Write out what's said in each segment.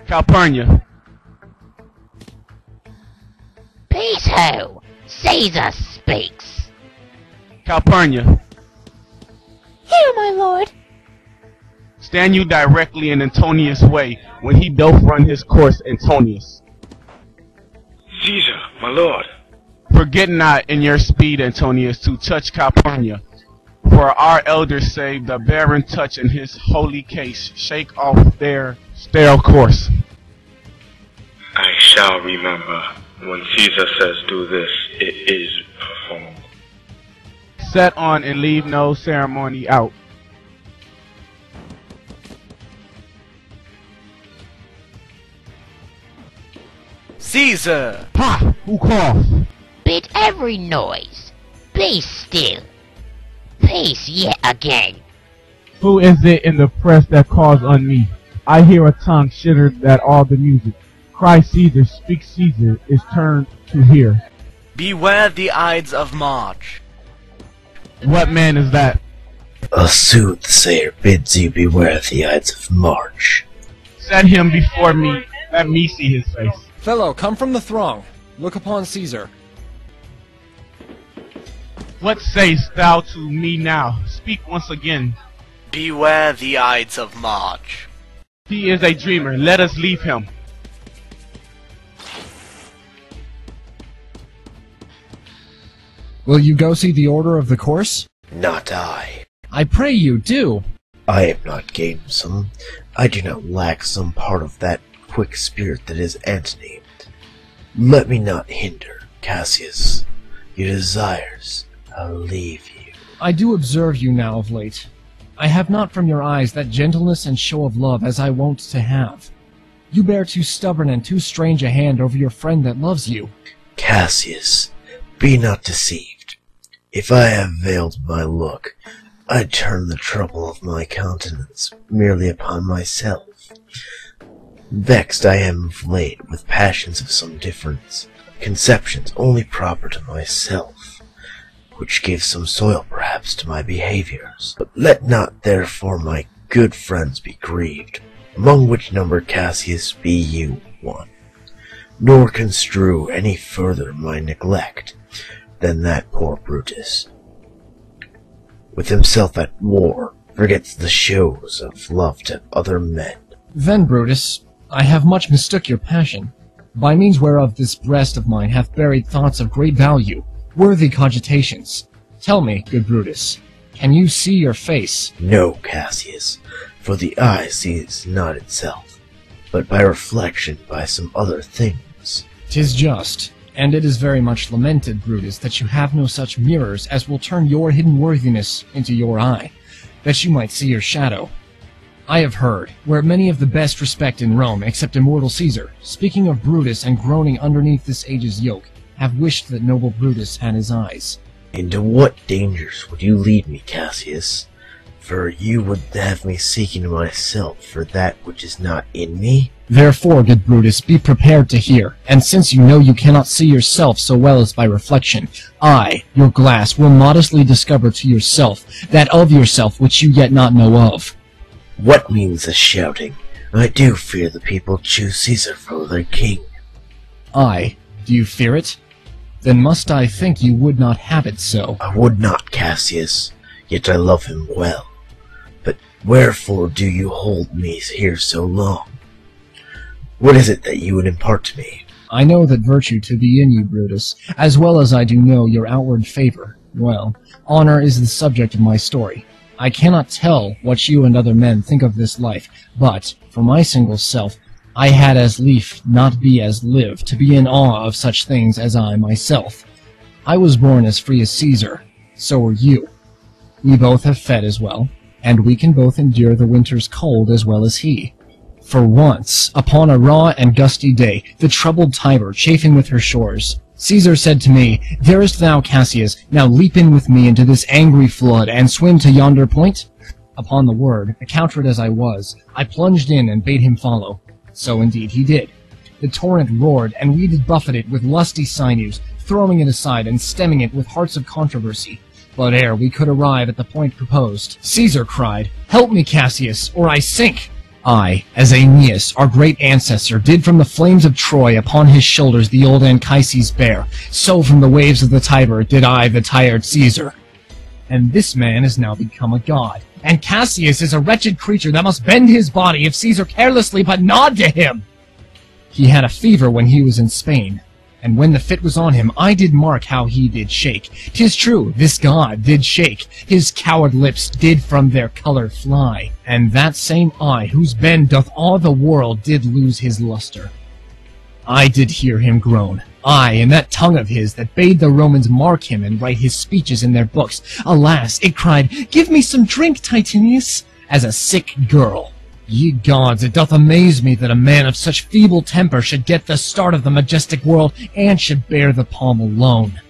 Calpurnia. Peace ho! Caesar speaks! Calpurnia. Here, my lord. Stand you directly in Antonius' way when he doth run his course, Antonius. Caesar, my lord. Forget not in your speed, Antonius, to touch Calpurnia. For our elders say the barren touch in his holy case shake off their stale course. I shall remember. When Caesar says do this, it is performed. Set on and leave no ceremony out. Caesar! Ha! Who coughs? Bid every noise, be still. Peace yet again. Who is it in the press that calls on me? I hear a tongue shittered at all the music. Cry Caesar, speak Caesar, is turned to hear. Beware the Ides of March. What man is that? A soothsayer bids you beware the Ides of March. Set him before me, let me see his face. Fellow, come from the throng. Look upon Caesar. What sayest thou to me now? Speak once again. Beware the Ides of March. He is a dreamer, let us leave him. Will you go see the order of the course? Not I. I pray you, do! I am not gamesome. I do not lack some part of that quick spirit that is Antony. Let me not hinder, Cassius. Your desires, I'll leave you. I do observe you now of late. I have not from your eyes that gentleness and show of love as I wont to have. You bear too stubborn and too strange a hand over your friend that loves you. Cassius, be not deceived. If I have veiled my look, I turn the trouble of my countenance merely upon myself. Vexed I am of late with passions of some difference, conceptions only proper to myself, which give some soil perhaps to my behaviors. But let not therefore my good friends be grieved, among which number Cassius be you one, nor construe any further my neglect than that poor Brutus, with himself at war, forgets the shows of love to other men. Then, Brutus, I have much mistook your passion, by means whereof this breast of mine hath buried thoughts of great value, worthy cogitations. Tell me, good Brutus, can you see your face? No, Cassius, for the eye sees not itself, but by reflection by some other things. 'Tis just. And it is very much lamented, Brutus, that you have no such mirrors as will turn your hidden worthiness into your eye, that you might see your shadow. I have heard, where many of the best respect in Rome, except immortal Caesar, speaking of Brutus and groaning underneath this age's yoke, have wished that noble Brutus had his eyes. Into what dangers would you lead me, Cassius? For you would have me seeking myself for that which is not in me? Therefore, good Brutus, be prepared to hear, and since you know you cannot see yourself so well as by reflection, I, your glass, will modestly discover to yourself that of yourself which you yet not know of. What means this shouting? I do fear the people choose Caesar for their king. I? Do you fear it? Then must I think you would not have it so. I would not, Cassius, yet I love him well. But wherefore do you hold me here so long? What is it that you would impart to me? I know that virtue to be in you, Brutus, as well as I do know your outward favor. Well, honor is the subject of my story. I cannot tell what you and other men think of this life, but, for my single self, I had as lief not be as live to be in awe of such things as I myself. I was born as free as Caesar, so were you. We both have fed as well, and we can both endure the winter's cold as well as he. For once, upon a raw and gusty day, the troubled Tiber chafing with her shores, Caesar said to me, "Darest thou, Cassius, now leap in with me into this angry flood, and swim to yonder point?" Upon the word, accoutred as I was, I plunged in and bade him follow. So indeed he did. The torrent roared, and we did buffet it with lusty sinews, throwing it aside and stemming it with hearts of controversy. But ere we could arrive at the point proposed, Caesar cried, "Help me, Cassius, or I sink!" I, as Aeneas, our great ancestor, did from the flames of Troy upon his shoulders the old Anchises bear, so from the waves of the Tiber did I the tired Caesar. And this man is now become a god, and Cassius is a wretched creature that must bend his body if Caesar carelessly but nod to him. He had a fever when he was in Spain, and when the fit was on him, I did mark how he did shake. 'Tis true, this god did shake, his coward lips did from their colour fly, and that same eye, whose bend doth awe the world, did lose his lustre. I did hear him groan, I, and that tongue of his that bade the Romans mark him and write his speeches in their books. Alas, it cried, "Give me some drink, Titinius," as a sick girl. Ye gods, it doth amaze me that a man of such feeble temper should get the start of the majestic world, and should bear the palm alone.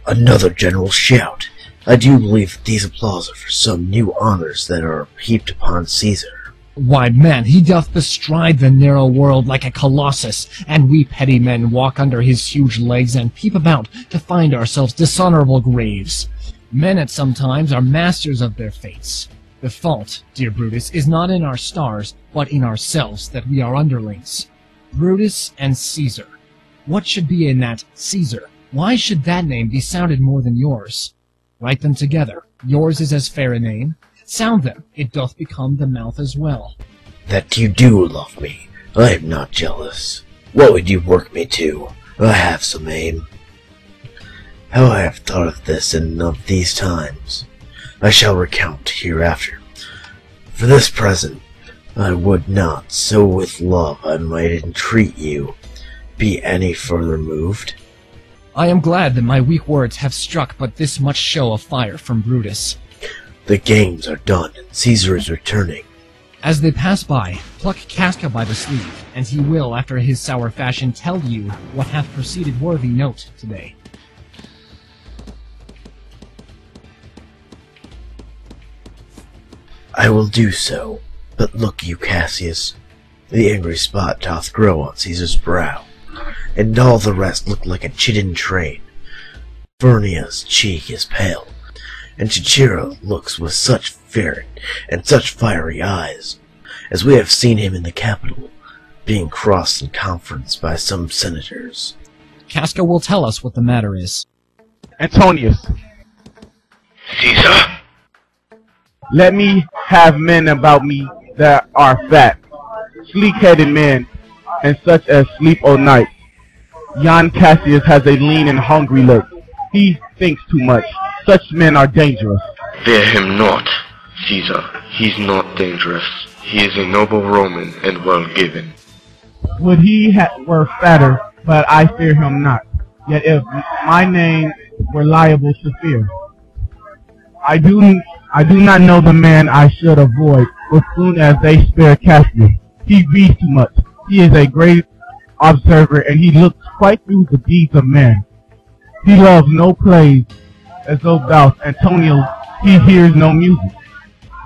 Another general shout. I do believe that these applause are for some new honors that are heaped upon Caesar. Why, man, he doth bestride the narrow world like a colossus, and we petty men walk under his huge legs and peep about to find ourselves dishonorable graves. Men at some times are masters of their fates. The fault, dear Brutus, is not in our stars, but in ourselves that we are underlings. Brutus and Caesar. What should be in that Caesar? Why should that name be sounded more than yours? Write them together. Yours is as fair a name. Sound them. It doth become the mouth as well. That you do love me. I am not jealous. What would you work me to? I have some aim. How I have thought of this in of these times, I shall recount hereafter. For this present, I would not, so with love I might entreat you, be any further moved. I am glad that my weak words have struck but this much show of fire from Brutus. The games are done, and Caesar is returning. As they pass by, pluck Casca by the sleeve, and he will, after his sour fashion, tell you what hath proceeded worthy note today. I will do so, but look you, Cassius, the angry spot doth grow on Caesar's brow, and all the rest look like a chidden train. Vernia's cheek is pale, and Cicero looks with such ferret and such fiery eyes, as we have seen him in the Capitol, being crossed in conference by some senators. Casca will tell us what the matter is. Antonius, Caesar? let me have men about me that are fat, sleek-headed men, and such as sleep o' night. Yon Cassius has a lean and hungry look. He thinks too much. Such men are dangerous. Fear him not, Caesar. He's not dangerous. He is a noble Roman and well given. Would he were fatter, but I fear him not. Yet if my name were liable to fear, I do not know the man I should avoid as soon as they spare Cassius. He reads too much. He is a great observer, and he looks quite through the deeds of men. He loves no plays, as though thou, Antonio, he hears no music.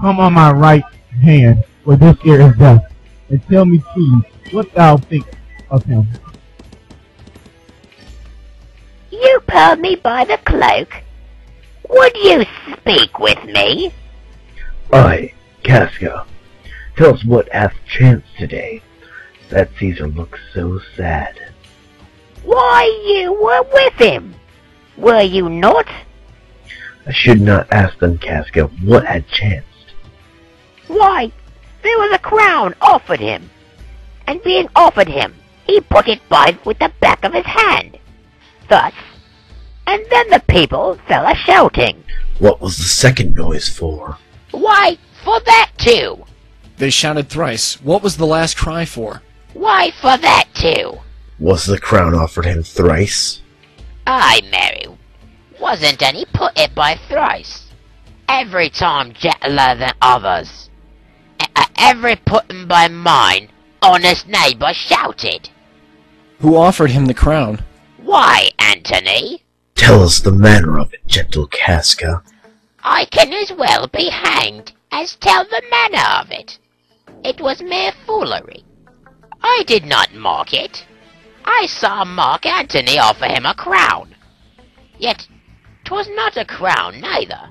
Come on my right hand, for this ear is deaf, and tell me truly what thou think of him. You pulled me by the cloak. Would you speak with me? Aye, Casca, tell us what hath chanced today, that Caesar looks so sad. Why, you were with him. Were you not? I should not ask them, Casca, what had chanced. Why, there was a crown offered him, and being offered him, he put it by with the back of his hand, thus, and then the people fell a-shouting. What was the second noise for? Why, for that too. They shouted thrice. What was the last cry for? Why, for that too. Was the crown offered him thrice? Aye, Mary, wasn't any put it by thrice. Every time gentler than others. Every putting by mine, honest neighbour shouted. Who offered him the crown? Why, Antony? Tell us the manner of it, gentle Casca. I can as well be hanged as tell the manner of it. It was mere foolery. I did not mock it. I saw Mark Antony offer him a crown. Yet 'twas not a crown neither.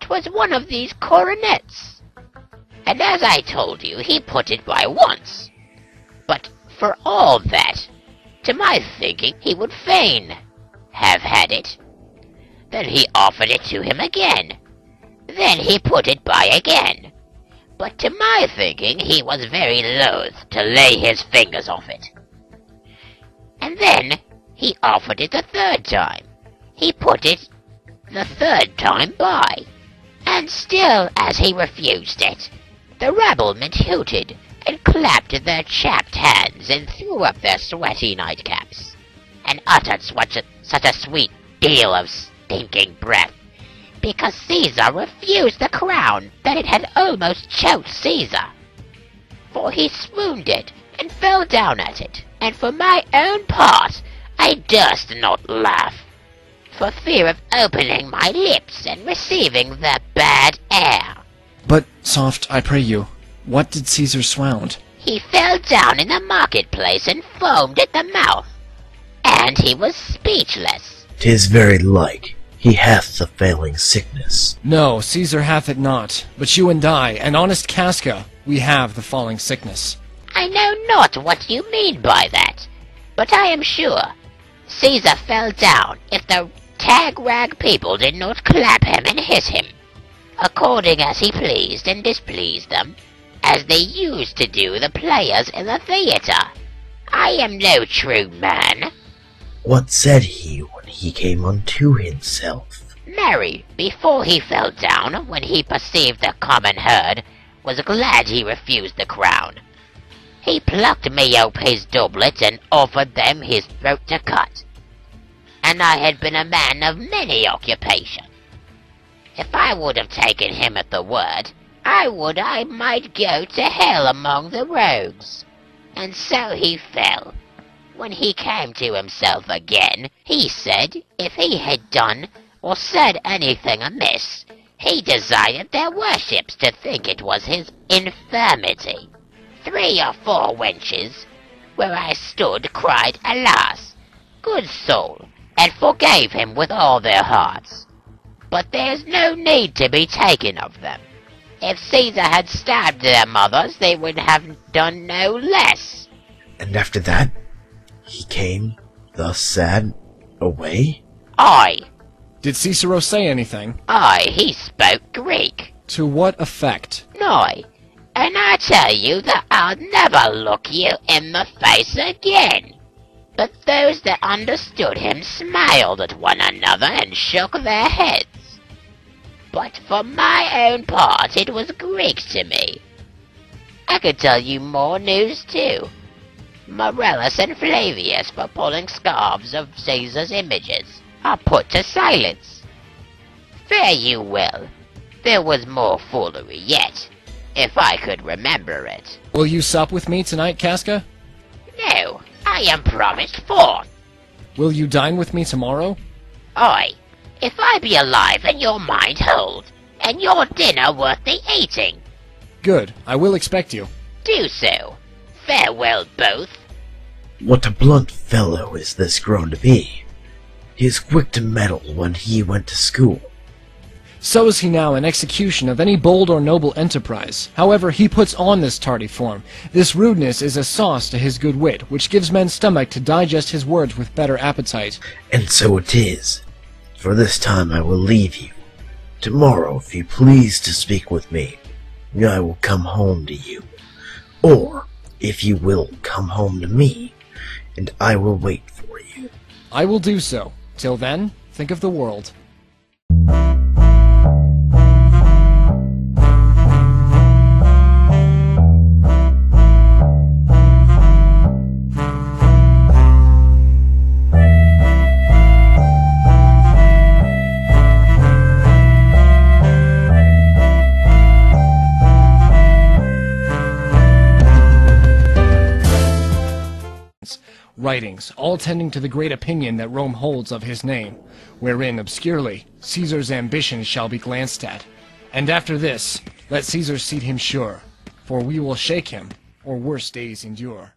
'twas one of these coronets. And as I told you, he put it by once. But for all that, to my thinking, he would fain have had it. Then he offered it to him again. Then he put it by again. But to my thinking, he was very loath to lay his fingers off it. And then he offered it the third time. He put it the third time by. And still as he refused it, the rabblement hooted and clapped their chapped hands and threw up their sweaty nightcaps, and uttered such a sweet deal of stinking breath, because Caesar refused the crown that it had almost choked Caesar. For he swooned it and fell down at it, and for my own part I durst not laugh, for fear of opening my lips and receiving the bad air. But, Soft, I pray you, what did Caesar swound? He fell down in the marketplace and foamed at the mouth, and he was speechless. 'Tis very like he hath the failing sickness. No, Caesar hath it not, but you and I, and honest Casca, we have the falling sickness. I know not what you mean by that, but I am sure Caesar fell down if the tag-rag people did not clap him and hiss him, according as he pleased and displeased them, as they used to do the players in the theatre. I am no true man. What said he when he came unto himself? Marry, before he fell down, when he perceived the common herd, was glad he refused the crown. He plucked me up his doublet and offered them his throat to cut. And I had been a man of many occupations. If I would have taken him at the word, I might go to hell among the rogues. And so he fell. When he came to himself again, he said if he had done or said anything amiss, he desired their worships to think it was his infirmity. 3 or 4 wenches, where I stood, cried, alas, good soul, and forgave him with all their hearts. But there's no need to be taken of them. If Caesar had stabbed their mothers, they would have done no less. And after that, he came, thus sad, away? Aye. Did Cicero say anything? Aye, he spoke Greek. To what effect? Aye, and I tell you that I'll never look you in the face again. But those that understood him smiled at one another and shook their heads. But for my own part, it was Greek to me. I could tell you more news too. Morellus and Flavius, for pulling scarves of Caesar's images, are put to silence. Fare you well. There was more foolery yet, if I could remember it. Will you sup with me tonight, Casca? No, I am promised 4th. Will you dine with me tomorrow? Aye, if I be alive and your mind hold, and your dinner worth the eating. Good, I will expect you. Do so. Farewell both. What a blunt fellow is this grown to be. He is quick to meddle when he went to school. So is he now in execution of any bold or noble enterprise. However, he puts on this tardy form. This rudeness is a sauce to his good wit, which gives men's stomach to digest his words with better appetite. And so it is. For this time I will leave you. Tomorrow, if you please to speak with me, I will come home to you. Or, if you will, come home to me, and I will wait for you. I will do so. Till then, think of the world. Writings, all tending to the great opinion that Rome holds of his name, wherein, obscurely, Caesar's ambitions shall be glanced at. And after this, let Caesar seat him sure, for we will shake him, or worse days endure.